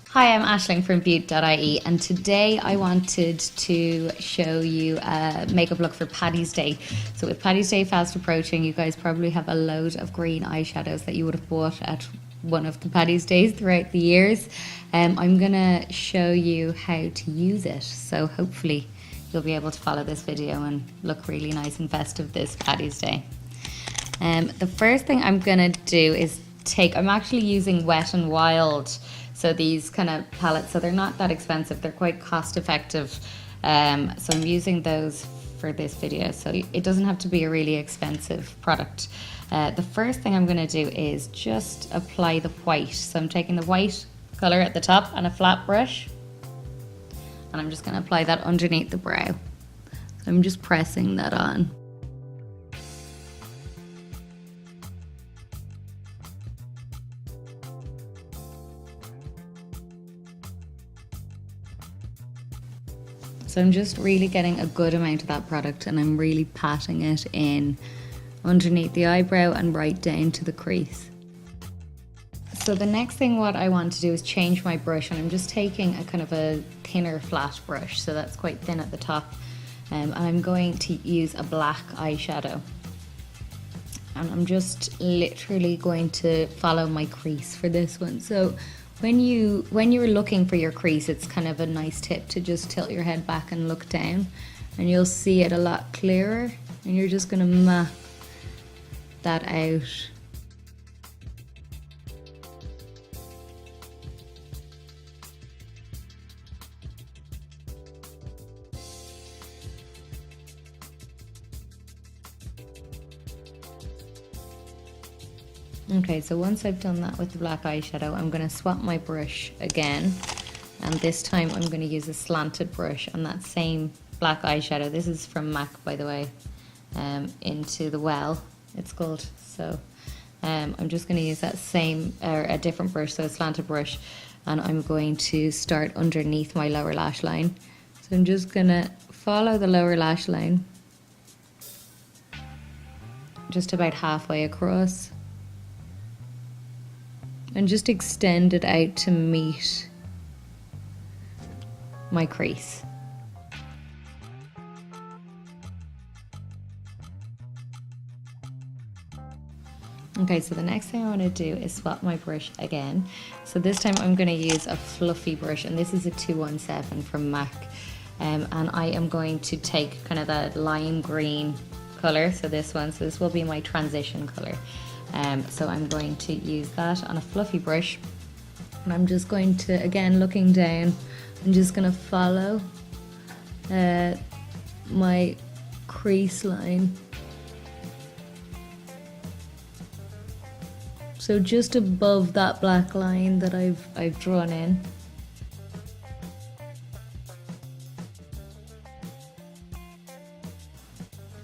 Hi, I'm Aisling from Beaut.ie, and today I wanted to show you a makeup look for Paddy's Day. So with Paddy's Day fast approaching, you guys probably have a load of green eyeshadows that you would have bought at one of the Paddy's Days throughout the years. I'm gonna show you how to use it, so hopefully you'll be able to follow this video and look really nice and festive this Paddy's Day. The first thing I'm gonna do is I'm actually using Wet n Wild. So these kind of palettes, so they're not that expensive. They're quite cost effective. So I'm using those for this video. So it doesn't have to be a really expensive product. The first thing I'm gonna do is just apply the white. So I'm taking the white color at the top and a flat brush. And I'm just gonna apply that underneath the brow. So I'm just pressing that on. So I'm just really getting a good amount of that product and I'm really patting it in underneath the eyebrow and right down to the crease. So the next thing what I want to do is change my brush, and I'm just taking a kind of a thinner flat brush, so that's quite thin at the top, and I'm going to use a black eyeshadow. And I'm just literally going to follow my crease for this one. So when you're looking for your crease, it's kind of a nice tip to just tilt your head back and look down, and you'll see it a lot clearer, and you're just going to map that out. Okay, so once I've done that with the black eyeshadow, I'm going to swap my brush again, and this time I'm going to use a slanted brush on that same black eyeshadow. This is from MAC, by the way, Into the Well, it's called. So I'm just going to use that same, or a different brush, so a slanted brush, and I'm going to start underneath my lower lash line. So I'm just going to follow the lower lash line just about halfway across, and just extend it out to meet my crease. Okay, so the next thing I want to do is swap my brush again. So this time I'm going to use a fluffy brush, and this is a 217 from MAC. And I am going to take kind of that lime green color, so this one, so this will be my transition color. So I'm going to use that on a fluffy brush, and I'm just going to, again looking down, I'm just going to follow my crease line. So just above that black line that I've drawn in.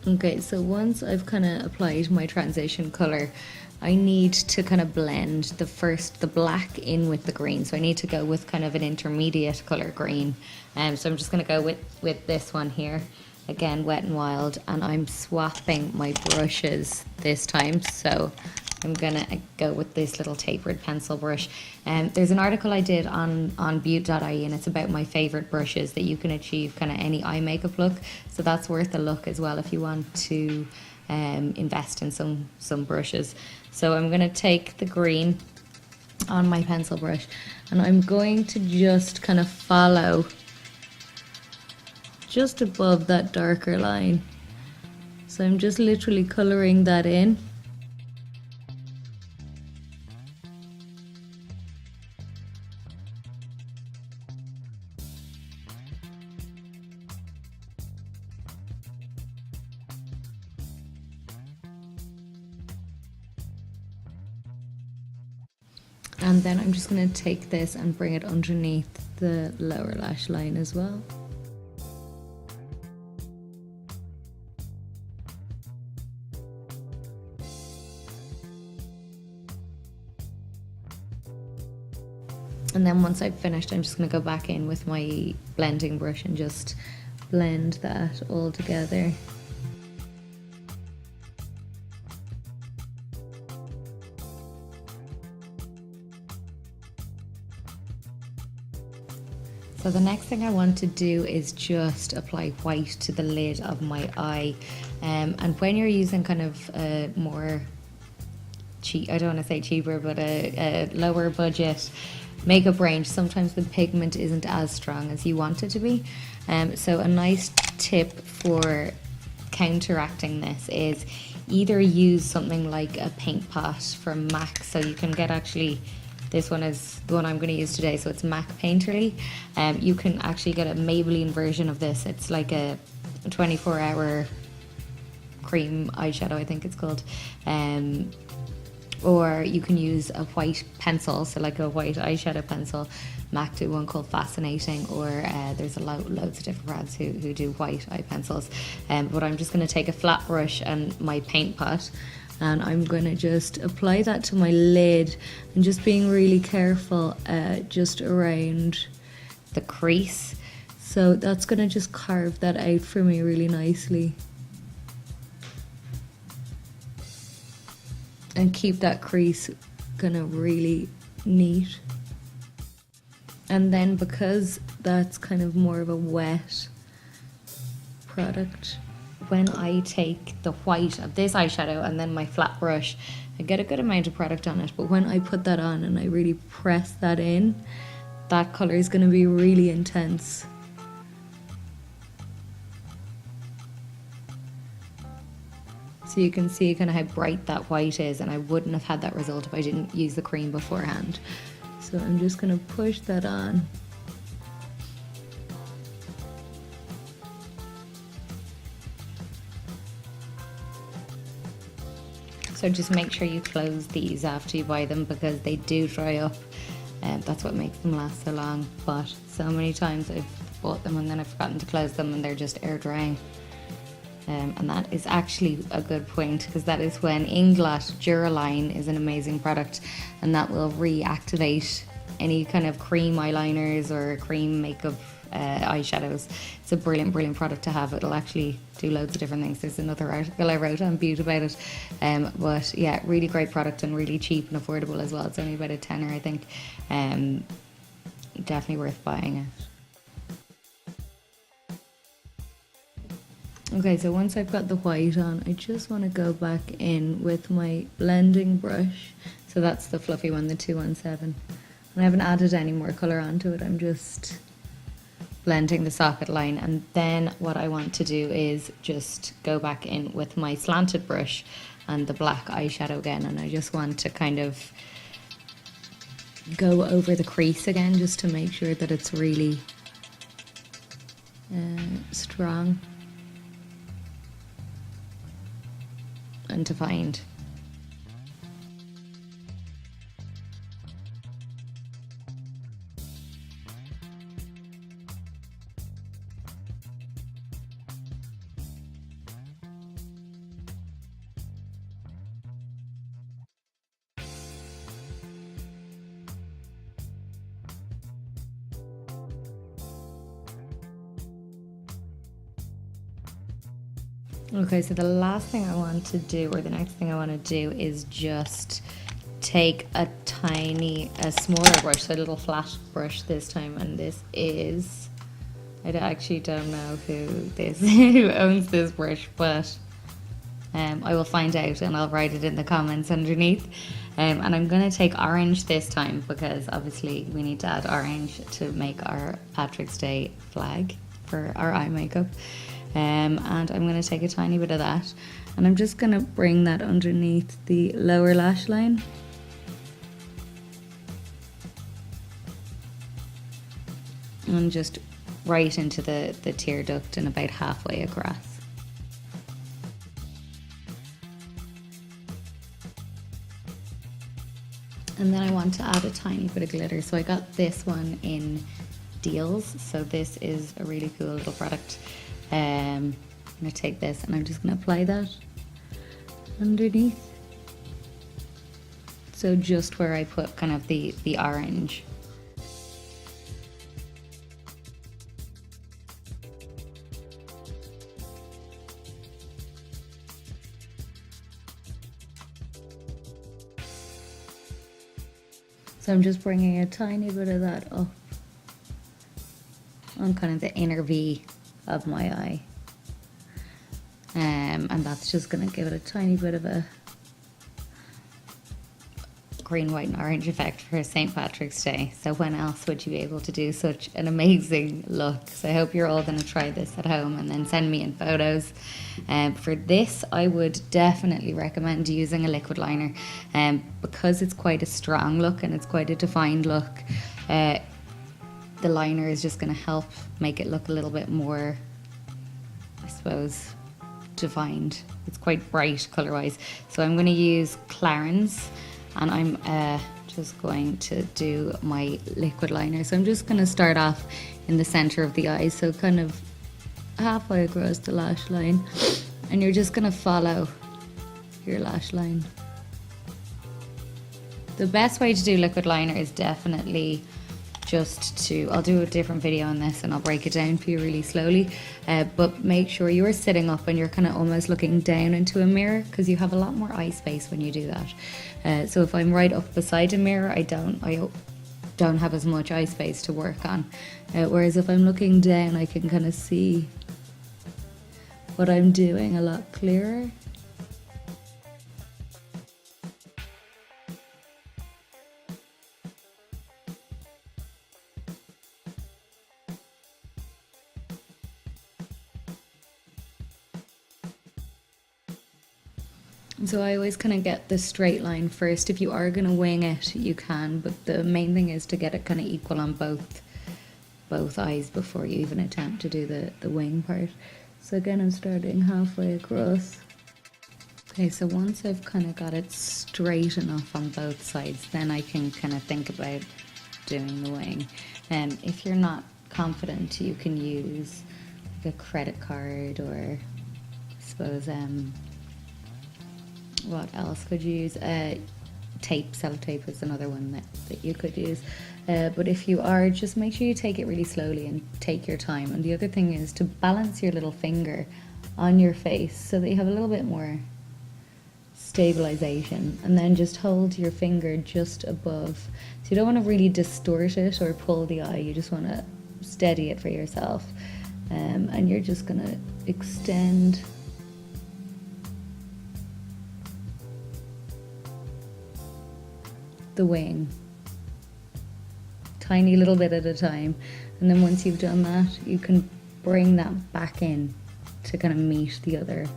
Okay, so once I've kind of applied my transition color, I need to kind of blend the black in with the green. So I need to go with kind of an intermediate color green. So I'm just going to go with this one here, again Wet n Wild, and I'm swapping my brushes this time. So I'm gonna go with this little tapered pencil brush. There's an article I did on Beaut.ie, and it's about my favorite brushes that you can achieve kind of any eye makeup look. So that's worth a look as well if you want to invest in some brushes. So I'm gonna take the green on my pencil brush, and I'm going to just kind of follow just above that darker line. So I'm just literally coloring that in. And then I'm just going to take this and bring it underneath the lower lash line as well. And then once I've finished, I'm just going to go back in with my blending brush and just blend that all together. So the next thing I want to do is just apply white to the lid of my eye. And when you're using kind of a more cheap, I don't want to say cheaper, but a lower budget makeup range, sometimes the pigment isn't as strong as you want it to be. So a nice tip for counteracting this is either use something like a paint pot from MAC. So you can get actually, this one is the one I'm going to use today, so it's MAC Painterly. You can actually get a Maybelline version of this. It's like a 24-hour cream eyeshadow, I think it's called. Or you can use a white pencil, so like a white eyeshadow pencil. MAC do one called Fascinating, or there's loads of different brands who do white eye pencils. But I'm just going to take a flat brush and my paint pot, and I'm going to just apply that to my lid, and just being really careful just around the crease. So that's going to just carve that out for me really nicely. And keep that crease kind of really neat. And then because that's kind of more of a wet product, when I take the white of this eyeshadow and then my flat brush, I get a good amount of product on it, but when I put that on and I really press that in, that colour is going to be really intense. So you can see kind of how bright that white is, and I wouldn't have had that result if I didn't use the cream beforehand. So I'm just going to push that on. So just make sure you close these after you buy them, because they do dry up, and that's what makes them last so long. But so many times I've bought them and then I've forgotten to close them and they're just air drying. And that is actually a good point, because that is when Inglot Duraline is an amazing product, and that will reactivate any kind of cream eyeliners or cream makeup eyeshadows. It's a brilliant product to have. It'll actually do loads of different things. There's another article I wrote on Beaut about it, but yeah, really great product and really cheap and affordable as well. It's only about a tenner, I think. Definitely worth buying it. Okay, so once I've got the white on, I just want to go back in with my blending brush. So that's the fluffy one, the 217. And I haven't added any more colour onto it. I'm just blending the socket line. And then what I want to do is just go back in with my slanted brush and the black eyeshadow again. And I just want to kind of go over the crease again, just to make sure that it's really strong and defined. Okay, so the last thing I want to do, or the next thing I want to do, is just take a smaller brush, so a little flat brush this time, and this is, I actually don't know who owns this brush, but I will find out and I'll write it in the comments underneath. And I'm going to take orange this time, because obviously we need to add orange to make our Patrick's Day flag for our eye makeup. And I'm going to take a tiny bit of that, and I'm just going to bring that underneath the lower lash line. And just right into the tear duct and about halfway across. And then I want to add a tiny bit of glitter. So I got this one in Deals. So this is a really cool little product. I'm going to take this and I'm just going to apply that underneath. So just where I put kind of the orange. So I'm just bringing a tiny bit of that up on kind of the inner V of my eye. And that's just going to give it a tiny bit of a green, white and orange effect for St. Patrick's Day. So when else would you be able to do such an amazing look? So I hope you're all going to try this at home and then send me in photos. For this, I would definitely recommend using a liquid liner, because it's quite a strong look and it's quite a defined look. The liner is just going to help make it look a little bit more, I suppose, defined. It's quite bright color wise. So I'm going to use Clarins, and I'm just going to do my liquid liner. So I'm just going to start off in the center of the eye, so kind of halfway across the lash line, and you're just going to follow your lash line. The best way to do liquid liner is definitely just to, I'll do a different video on this and I'll break it down for you really slowly, but make sure you're sitting up and you're kind of almost looking down into a mirror, because you have a lot more eye space when you do that. So if I'm right up beside a mirror, I don't have as much eye space to work on, whereas if I'm looking down, I can kind of see what I'm doing a lot clearer. So I always kind of get the straight line first. If you are going to wing it, you can, but the main thing is to get it kind of equal on both eyes before you even attempt to do the wing part. So again, I'm starting halfway across. Okay, so once I've kind of got it straight enough on both sides, then I can kind of think about doing the wing. If you're not confident, you can use like a credit card, or I suppose what else could you use? Tape, sellotape is another one that you could use. But if you are, just make sure you take it really slowly and take your time. And the other thing is to balance your little finger on your face so that you have a little bit more stabilization, and then just hold your finger just above. So you don't want to really distort it or pull the eye, you just want to steady it for yourself. And you're just going to extend the wing, tiny little bit at a time, and then once you've done that, you can bring that back in to kind of meet the other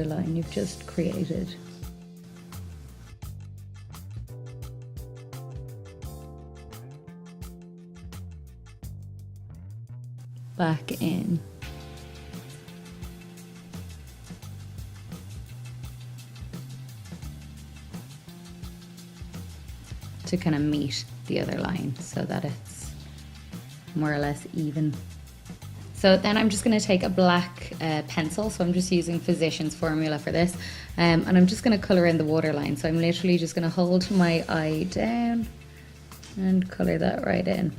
line you've just created. Back in. To kind of meet the other line so that it's more or less even. So then I'm just going to take a black pencil, so I'm just using Physicians Formula for this, and I'm just going to colour in the waterline. So I'm literally just going to hold my eye down and colour that right in.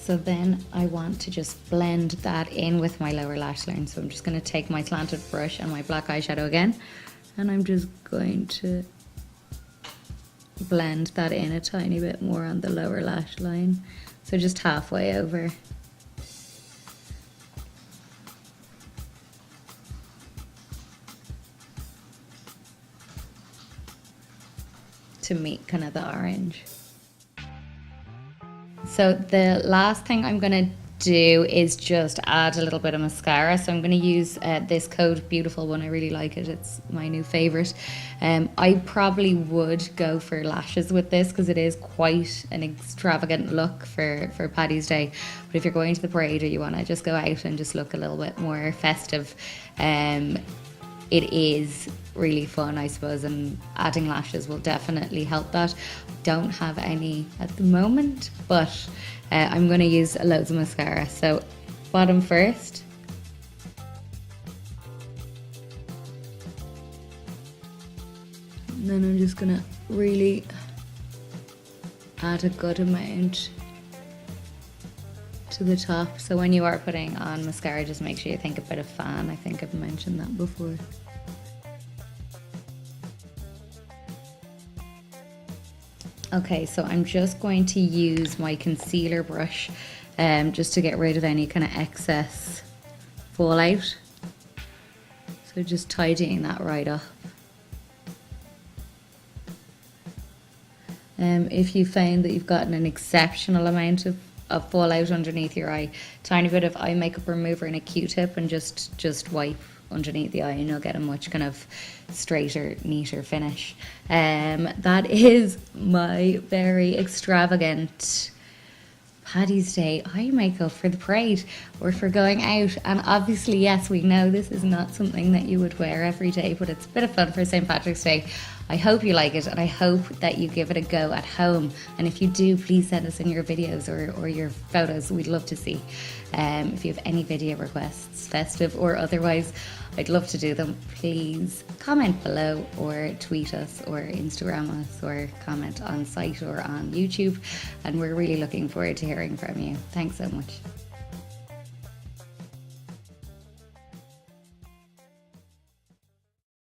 So then I want to just blend that in with my lower lash line. So I'm just going to take my slanted brush and my black eyeshadow again, and I'm just going to blend that in a tiny bit more on the lower lash line. So just halfway over. To meet kind of the orange. So the last thing I'm going to do is just add a little bit of mascara. So I'm going to use this Code Beautiful one. I really like it. It's my new favorite. I probably would go for lashes with this because it is quite an extravagant look for Paddy's Day. But if you're going to the parade or you want to just go out and just look a little bit more festive, it is really fun, I suppose, and adding lashes will definitely help that. Don't have any at the moment, but I'm going to use loads of mascara. So bottom first. And then I'm just going to really add a good amount to the top. So when you are putting on mascara, just make sure you think about a fan. I think I've mentioned that before. Okay, so I'm just going to use my concealer brush just to get rid of any kind of excess fallout. So just tidying that right up. If you find that you've gotten an exceptional amount of fallout underneath your eye, tiny bit of eye makeup remover and a Q-tip and just wipe underneath the eye and you'll get a much kind of straighter, neater finish. That is my very extravagant Paddy's Day eye makeup for the parade or for going out. And obviously, yes, we know this is not something that you would wear every day, but it's a bit of fun for St. Patrick's Day. I hope you like it, and I hope that you give it a go at home. And if you do, please send us in your videos or your photos. We'd love to see. If you have any video requests, festive or otherwise, I'd love to do them. Please comment below or tweet us or Instagram us or comment on site or on YouTube. And we're really looking forward to hearing from you. Thanks so much.